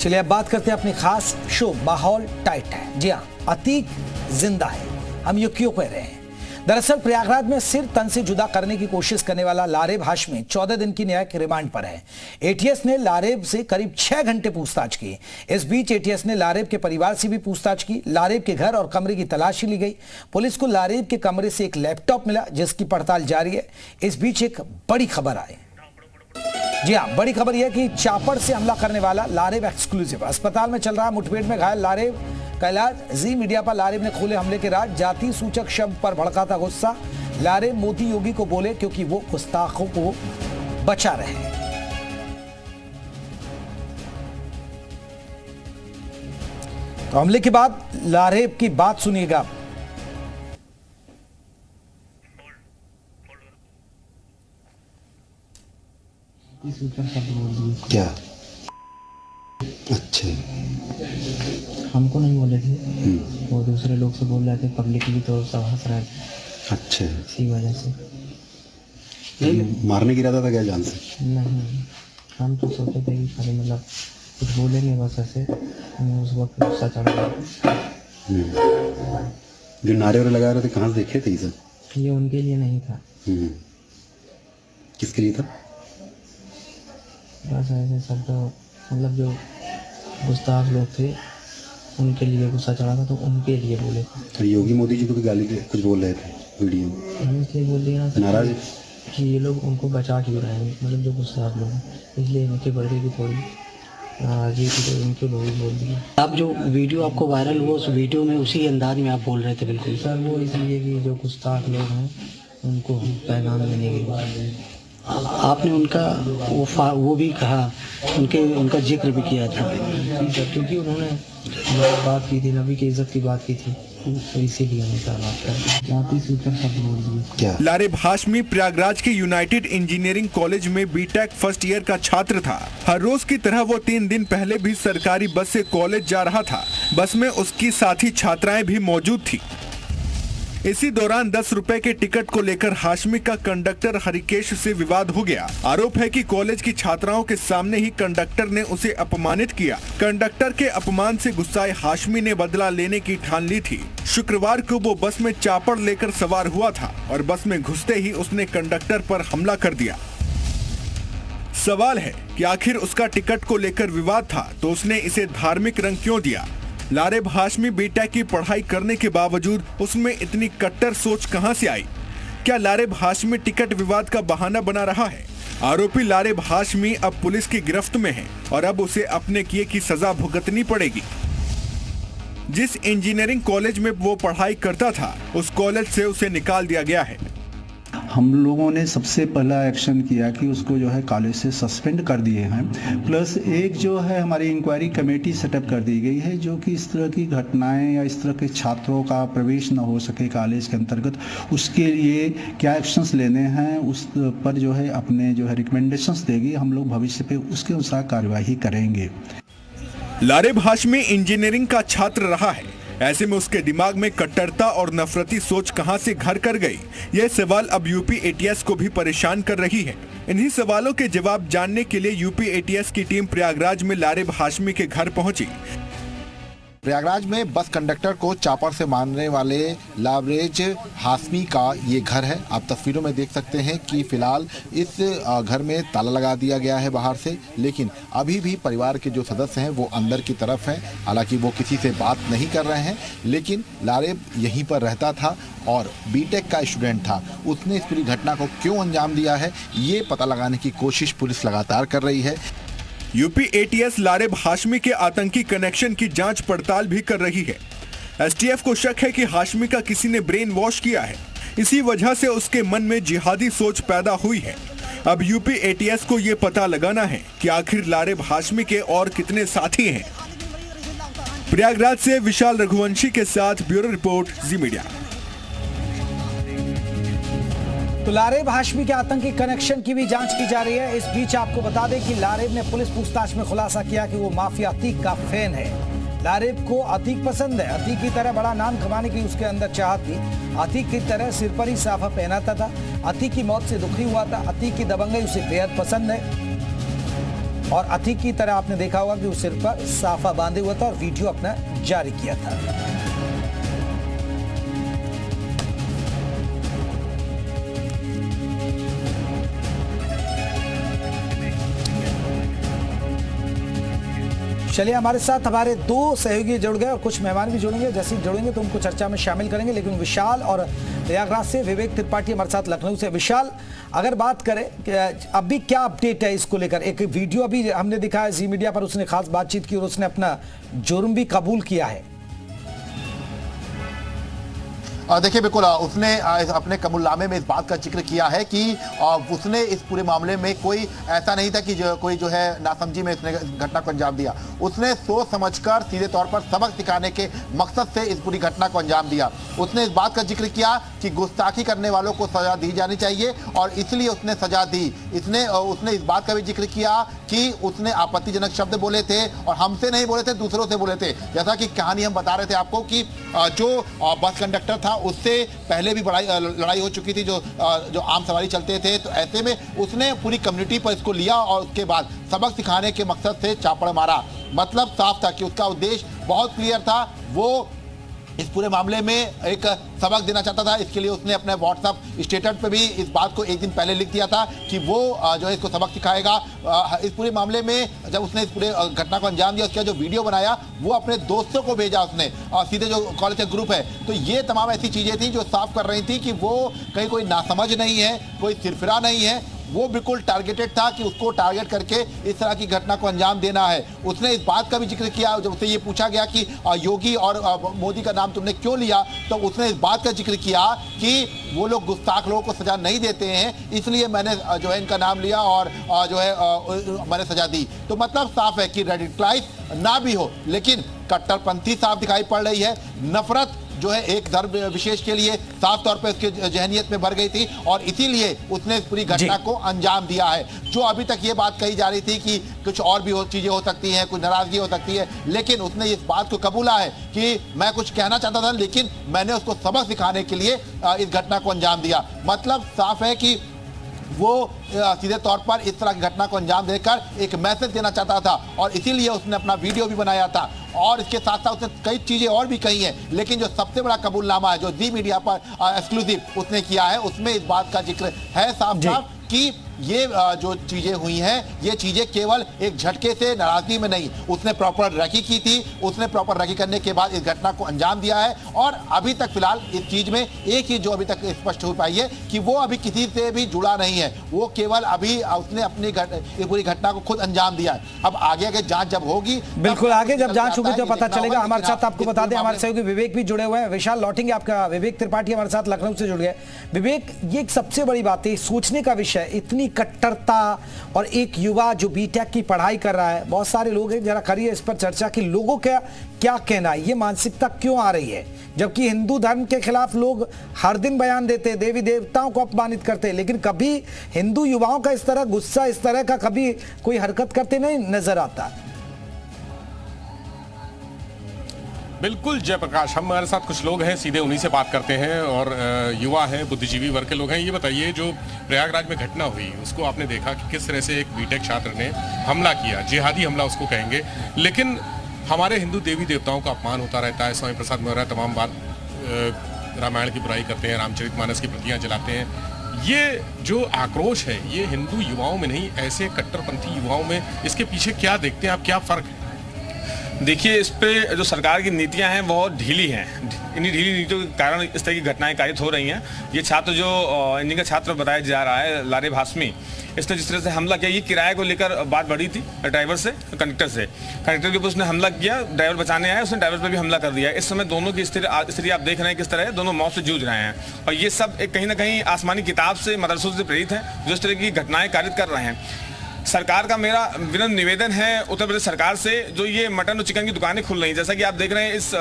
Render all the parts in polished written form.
चलिए अब बात करते हैं अपनी खास शो माहौल टाइट है। जी हाँ, अतीक जिंदा है, हम ये क्यों कह रहे हैं? दरअसल प्रयागराज में सिर तन से जुदा करने की कोशिश करने वाला लारेब हाशमी 14 दिन की न्यायिक रिमांड पर है। एटीएस ने लारेब से करीब 6 घंटे पूछताछ की। इस बीच एटीएस ने लारेब के परिवार से भी पूछताछ की। लारेब के घर और कमरे की तलाशी ली गई। पुलिस को लारेब के कमरे से एक लैपटॉप मिला जिसकी पड़ताल जारी है। इस बीच एक बड़ी खबर आई। जी हाँ, बड़ी खबर यह कि चापड़ से हमला करने वाला लारेब एक्सक्लूसिव अस्पताल में चल रहा मुठभेड़ में घायल लारेब का इलाज। जी मीडिया पर लारेब ने खोले हमले के राज। जाति सूचक शब्द पर भड़का था गुस्सा। लारेब मोदी योगी को बोले क्योंकि वो गुस्ताखों को बचा रहे। तो हमले के बाद लारेब की बात सुनिएगा। क्या? अच्छा, हमको नहीं बोले थे, वो दूसरे लोग से बोल रहे थे पब्लिकली, तो सब हंस रहे थे। अच्छा, इसी वजह से मारने की इरादा था क्या जान से? नहीं, हम तो सोचे थे कि खाली मतलब कुछ बोलेंगे बस ऐसे। हमें उस वक्त गुस्सा चढ़ गया। जो नारे वारे लगा रहे थे कहाँ से देखे थे ये सब? ये उनके लिए नहीं था। किसके लिए था? बस ऐसे सब तो मतलब जो गुस्ताख लोग थे उनके लिए गुस्सा चढ़ा था, तो उनके लिए बोले थे। तो योगी मोदी जी को भी गाली कुछ बोल रहे थे वीडियो में। हम इसलिए बोल दिए ना नाराज कि ये लोग उनको बचा क्यों रहे हैं, मतलब जो गुस्ताख लोग हैं, इसलिए इनके बर्थडे की थोड़ी नाराजगी थी, तो इनके लोग बोल दिए। आप जो वीडियो आपको वायरल हुआ उस वीडियो में उसी अंदाज में आप बोल रहे थे? बिल्कुल सर, वो इसलिए कि जो गुस्ताख लोग हैं उनको पैगाम देने के लिए आपने उनका वो भी कहा, उनका जिक्र भी किया था। जी सर, क्योंकि उन्होंने बात की थी, नबी की इज्जत की बात की थी, तो इसीलिए हमें सर बात कर जाति सूचक सब बोल दिए। क्या? लारेब हाशमी प्रयागराज के यूनाइटेड इंजीनियरिंग कॉलेज में बीटेक फर्स्ट ईयर का छात्र था। हर रोज की तरह वो 3 दिन पहले भी सरकारी बस से कॉलेज जा रहा था। बस में उसकी साथी छात्राएं भी मौजूद थी। इसी दौरान 10 रुपए के टिकट को लेकर हाशमी का कंडक्टर हरिकेश से विवाद हो गया। आरोप है कि कॉलेज की छात्राओं के सामने ही कंडक्टर ने उसे अपमानित किया। कंडक्टर के अपमान से गुस्साए हाशमी ने बदला लेने की ठान ली थी। शुक्रवार को वो बस में चापड़ लेकर सवार हुआ था और बस में घुसते ही उसने कंडक्टर पर हमला कर दिया। सवाल है कि आखिर उसका टिकट को लेकर विवाद था तो उसने इसे धार्मिक रंग क्यों दिया? लारेब हाशमी बीटेक की पढ़ाई करने के बावजूद उसमें इतनी कट्टर सोच कहां से आई? क्या लारेब हाशमी टिकट विवाद का बहाना बना रहा है? आरोपी लारेब हाशमी अब पुलिस की गिरफ्त में है और अब उसे अपने किए की सजा भुगतनी पड़ेगी। जिस इंजीनियरिंग कॉलेज में वो पढ़ाई करता था उस कॉलेज से उसे निकाल दिया गया है। हम लोगों ने सबसे पहला एक्शन किया कि उसको जो है कॉलेज से सस्पेंड कर दिए हैं। प्लस एक जो है हमारी इंक्वायरी कमेटी सेटअप कर दी गई है जो कि इस तरह की घटनाएं या इस तरह के छात्रों का प्रवेश न हो सके कॉलेज के अंतर्गत, उसके लिए क्या एक्शंस लेने हैं उस पर जो है अपने जो है रिकमेंडेशंस देगी। हम लोग भविष्य पे उसके अनुसार कार्यवाही करेंगे। लारेब हाशमी इंजीनियरिंग का छात्र रहा है, ऐसे में उसके दिमाग में कट्टरता और नफरती सोच कहां से घर कर गई? यह सवाल अब यूपी एटीएस को भी परेशान कर रही है। इन्हीं सवालों के जवाब जानने के लिए यूपी एटीएस की टीम प्रयागराज में लारेब हाशमी के घर पहुंची। प्रयागराज में बस कंडक्टर को चापड़ से मारने वाले लारेब हाशमी का ये घर है। आप तस्वीरों में देख सकते हैं कि फिलहाल इस घर में ताला लगा दिया गया है बाहर से, लेकिन अभी भी परिवार के जो सदस्य हैं वो अंदर की तरफ हैं। हालांकि वो किसी से बात नहीं कर रहे हैं, लेकिन लारेब यहीं पर रहता था और बीटेक का स्टूडेंट था। उसने इस पूरी घटना को क्यों अंजाम दिया है ये पता लगाने की कोशिश पुलिस लगातार कर रही है। यूपी एटीएस लारेब हाशमी के आतंकी कनेक्शन की जांच पड़ताल भी कर रही है। एसटीएफ को शक है कि हाशमी का किसी ने ब्रेन वॉश किया है, इसी वजह से उसके मन में जिहादी सोच पैदा हुई है। अब यूपी एटीएस को ये पता लगाना है कि आखिर लारेब हाशमी के और कितने साथी हैं। प्रयागराज से विशाल रघुवंशी के साथ ब्यूरो रिपोर्ट, जी मीडिया। तो लारेब हाशमी के आतंकी कनेक्शन की भी जांच की जा रही है। इस बीच आपको बता दें कि लारेब ने पुलिस पूछताछ में खुलासा किया कि वो माफिया अतीक का फैन है। लारेब को अतीक पसंद है। अतीक की तरह बड़ा नाम कमाने की उसके अंदर चाहत थी। अतीक की तरह सिर पर ही साफा पहनाता था। अतीक की मौत से दुखी हुआ था। अतीक की दबंगई उसे बेहद पसंद है। और अतीक की तरह आपने देखा होगा कि उस सिर पर साफा बांधे हुआ था और वीडियो अपना जारी किया था। चलिए, हमारे साथ हमारे दो सहयोगी जुड़ गए और कुछ मेहमान भी जुड़ेंगे। जैसे ही जुड़ेंगे तो उनको चर्चा में शामिल करेंगे, लेकिन विशाल और प्रयागराज से विवेक त्रिपाठी हमारे साथ लखनऊ से। विशाल, अगर बात करें कि अभी क्या अपडेट है इसको लेकर? एक वीडियो अभी हमने दिखाया जी मीडिया पर, उसने खास बातचीत की और उसने अपना जुर्म भी कबूल किया है। देखिए, बिल्कुल उसने अपने कबूलनामे में इस बात का जिक्र किया है कि उसने इस पूरे मामले में कोई ऐसा नहीं था कि कोई जो है नासमझी में इसने घटना को अंजाम दिया। उसने सोच समझकर सीधे तौर पर सबक सिखाने के मकसद से इस पूरी घटना को अंजाम दिया। उसने इस बात का जिक्र किया कि गुस्ताखी करने वालों को सजा दी जानी चाहिए और इसलिए उसने सजा दी। उसने इस बात का भी जिक्र किया कि उसने आपत्तिजनक शब्द बोले थे और हमसे नहीं बोले थे, दूसरों से बोले थे। जैसा कि कहानी हम बता रहे थे आपको कि जो बस कंडक्टर था उससे पहले भी लड़ाई हो चुकी थी, जो आम सवारी चलते थे। तो ऐसे में उसने पूरी कम्युनिटी पर इसको लिया और उसके बाद सबक सिखाने के मकसद से चापड़ मारा। मतलब साफ था कि उसका उद्देश्य बहुत क्लियर था, वो इस पूरे मामले में एक सबक देना चाहता था। इसके लिए उसने अपने व्हाट्सएप स्टेटस पे भी इस बात को एक दिन पहले लिख दिया था कि वो जो है इसको सबक सिखाएगा। इस पूरे मामले में जब उसने इस पूरे घटना को अंजाम दिया, उसका जो वीडियो बनाया वो अपने दोस्तों को भेजा उसने, सीधे जो कॉलेज का ग्रुप है। तो ये तमाम ऐसी चीज़ें थी जो साफ कर रही थी कि वो कहीं कोई नासमझ नहीं है, कोई सिरफिरा नहीं है। वो बिल्कुल टारगेटेड था कि उसको टारगेट करके इस तरह की घटना को अंजाम देना है। उसने इस बात का भी जिक्र किया, जब उससे ये पूछा गया कि योगी और मोदी का नाम तुमने क्यों लिया, तो उसने इस बात का जिक्र किया कि वो लोग गुस्ताख लोगों को सजा नहीं देते हैं, इसलिए मैंने जो है इनका नाम लिया और जो है मैंने सजा दी। तो मतलब साफ है कि रेडिकलाइज ना भी हो, लेकिन कट्टरपंथी साफ दिखाई पड़ रही है। नफरत जो है एक धर्म विशेष के लिए साफ तौर पे उसके जहनियत में भर गई थी और इसीलिए उसने इस पूरी घटना को अंजाम दिया है। जो अभी तक ये बात कही जा रही थी कि कुछ और भी चीजें हो सकती हैं, कुछ नाराजगी हो सकती है, लेकिन उसने इस बात को कबूला है कि मैं कुछ कहना चाहता था लेकिन मैंने उसको सबक सिखाने के लिए इस घटना को अंजाम दिया। मतलब साफ है कि वो सीधे तौर पर इस तरह की घटना को अंजाम देकर एक मैसेज देना चाहता था और इसीलिए उसने अपना वीडियो भी बनाया था। और इसके साथ साथ उसने कई चीजें और भी कही हैं, लेकिन जो सबसे बड़ा कबूलनामा है जो जी मीडिया पर एक्सक्लूसिव उसने किया है, उसमें इस बात का जिक्र है साफ साफ कि ये जो चीजें हुई हैं, ये चीजें केवल एक झटके से नाराजगी में नहीं, उसने प्रॉपर रेकी की थी। उसने प्रॉपर रेकी करने के बाद इस घटना को अंजाम दिया है और अभी तक फिलहाल इस चीज में एक ही जो अभी तक स्पष्ट हो पाई है कि वो अभी किसी से भी जुड़ा नहीं है, वो केवल अभी उसने अपनी पूरी घटना को खुद अंजाम दिया है। अब आगे जांच जब होगी, बिल्कुल आगे जब जांच होगी तो पता चलेगा। हमारे साथ आपको बता दें हमारे सहयोगी विवेक भी जुड़े हुए हैं। विशाल, लौटेंगे आपका। विवेक त्रिपाठी हमारे साथ लखनऊ से जुड़ गए। विवेक, ये एक सबसे बड़ी बात है, सोचने का विषय, इतनी कट्टरता और एक युवा जो बीटेक की पढ़ाई कर रहा है, बहुत सारे लोग हैं, जरा करिए इस पर चर्चा कि लोगों का क्या कहना है, ये मानसिकता क्यों आ रही है, जबकि हिंदू धर्म के खिलाफ लोग हर दिन बयान देते हैं, देवी देवताओं को अपमानित करते हैं, लेकिन कभी हिंदू युवाओं का इस तरह गुस्सा, इस तरह का कभी कोई हरकत करते नहीं नजर आता। बिल्कुल जयप्रकाश, हमारे साथ कुछ लोग हैं, सीधे उन्हीं से बात करते हैं और युवा हैं, बुद्धिजीवी वर्ग के लोग हैं। ये बताइए, जो प्रयागराज में घटना हुई उसको आपने देखा कि किस तरह से एक बीटेक छात्र ने हमला किया, जिहादी हमला उसको कहेंगे, लेकिन हमारे हिंदू देवी देवताओं का अपमान होता रहता है। स्वामी प्रसाद मौर्य तमाम बात रामायण की बुराई करते हैं, रामचरितमानस की प्रतियां जलाते हैं। ये जो आक्रोश है ये हिंदू युवाओं में नहीं, ऐसे कट्टरपंथी युवाओं में, इसके पीछे क्या देखते हैं आप, क्या फर्क है? देखिए, इस पे जो सरकार की नीतियां हैं बहुत ढीली हैं। इन्हीं ढीली नीतियों के कारण इस तरह की घटनाएं कारित हो रही हैं। ये छात्र जो इंजीनियरिंग का छात्र बताया जा रहा है, लारेब हाशमी, इसने जिस तरह से हमला किया, ये किराए को लेकर बात बढ़ी थी ड्राइवर से, कंडक्टर के ऊपर उसने हमला किया। ड्राइवर बचाने आया, उसने ड्राइवर पर भी हमला कर दिया। इस समय दोनों की स्थिति आप देख रहे हैं किस तरह है, दोनों मौत से जूझ रहे हैं और ये सब एक कहीं ना कहीं आसमानी किताब से, मदरसों से प्रेरित है जो इस तरह की घटनाएं कारित कर रहे हैं। सरकार का मेरा विनम्र निवेदन है उत्तर प्रदेश सरकार से, जो ये मटन और चिकन की दुकानें खुल रही हैं, जैसा कि आप देख रहे हैं इस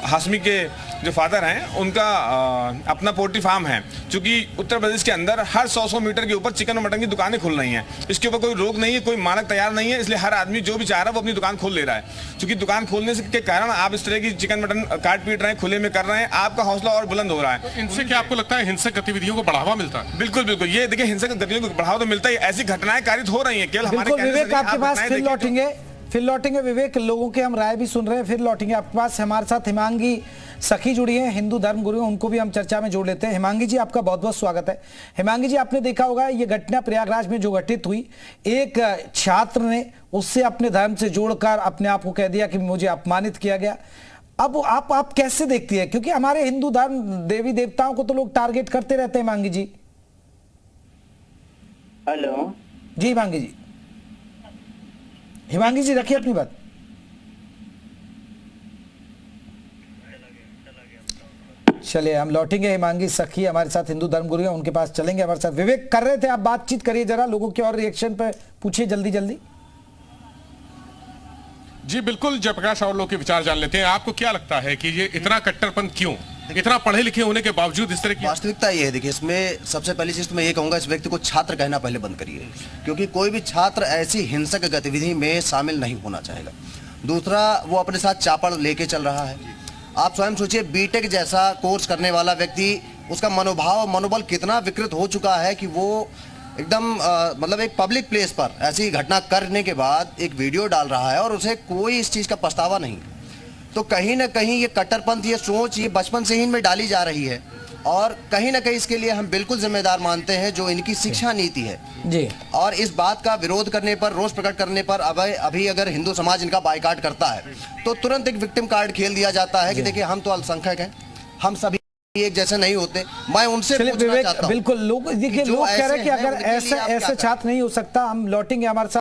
हाशमी के जो फादर हैं उनका अपना पोल्ट्री फार्म है, क्योंकि उत्तर प्रदेश के अंदर हर 100 मीटर के ऊपर चिकन और मटन की दुकानें खुल रही हैं। इसके ऊपर कोई रोक नहीं है, कोई मानक तैयार नहीं है, इसलिए हर आदमी जो भी चाह रहा है वो अपनी दुकान खोल ले रहा है। क्योंकि दुकान खोलने के कारण आप इस तरह की चिकन मटन काट पीट रहे हैं, खुले में कर रहे हैं, आपका हौसला और बुलंद हो रहा है। तो इनसे क्या आपको लगता है हिंसक गतिविधियों को बढ़ावा मिलता है? बिल्कुल बिल्कुल, ये देखिए, हिंसक गतिविधियों को बढ़ावा तो मिलता ही, ऐसी घटनाएं कारित हो रही हैं केवल हमारे बिल्कुल कहने से विवेक, नहीं, आपके आप पास घटनाएं फिर देखिए लौटेंगे विवेक, लोगों के हम राय भी सुन रहे हैं, फिर लौटेंगे आपके पास। हमारे साथ हिमांगी सखी जुड़ी हैं, हिंदू धर्म गुरु हैं, उनको भी हम चर्चा में जोड़ लेते हैं। हिमांगी जी, आपका बहुत बहुत स्वागत है। हिमांगी जी, आपने देखा होगा ये घटना प्रयागराज में जो घटित हुई, एक छात्र ने उससे अपने धर्म से जोड़कर अपने आप को कह दिया कि मुझे अपमानित किया गया। अब आप कैसे देखती है, क्योंकि हमारे हिंदू धर्म देवी देवताओं को तो लोग टारगेट करते रहते हैं। हिमांगी जी, हेलो जी हिमांगी जी, हिमांगी जी रखिए अपनी बात। चलिए हम लौटेंगे, हिमांगी सखी हमारे साथ हिंदू धर्म गुरु हैं, उनके पास चलेंगे। हमारे साथ विवेक कर रहे थे, आप बातचीत करिए जरा, लोगों के और रिएक्शन पे पूछिए जल्दी जल्दी। जी बिल्कुल जयप्रकाश, और लोग के विचार जान लेते हैं। आपको क्या लगता है कि ये इतना कट्टरपन क्यों, इतना पढ़े लिखे होने के बावजूद इस तरह की? वास्तविकता ये है, देखिए इसमें सबसे पहली चीज तो मैं ये कहूंगा, इस व्यक्ति को छात्र कहना पहले बंद करिए, क्योंकि कोई भी छात्र ऐसी हिंसक गतिविधि में शामिल नहीं होना चाहेगा। दूसरा, वो अपने साथ चापड़ लेके चल रहा है। आप स्वयं सोचिए, बीटेक जैसा कोर्स करने वाला व्यक्ति, उसका मनोबल कितना विकृत हो चुका है कि वो एकदम मतलब एक पब्लिक प्लेस पर ऐसी घटना करने के बाद एक वीडियो डाल रहा है और उसे कोई इस चीज का पछतावा नहीं। तो कहीं ना कहीं ये कट्टरपंथ, ये सोच, ये बचपन से ही इनमें डाली जा रही है, और कहीं ना कहीं इसके लिए हम बिल्कुल जिम्मेदार मानते हैं जो इनकी शिक्षा नीति है जी। और इस बात का विरोध करने पर, रोष प्रकट करने पर अभी अगर हिंदू समाज इनका बायकॉट करता है तो तुरंत एक विक्टिम कार्ड खेल दिया जाता है कि देखिए हम तो अल्पसंख्यक हैं, हम सभी एक जैसे नहीं होते। मैं उनसे पूछना चाहता हूं, बिल्कुल, लोग देखिए, लोग कह रहे हैं कि अगर ऐसा छात्र नहीं हो सकता। हम लौटेंगे हमारे साथ।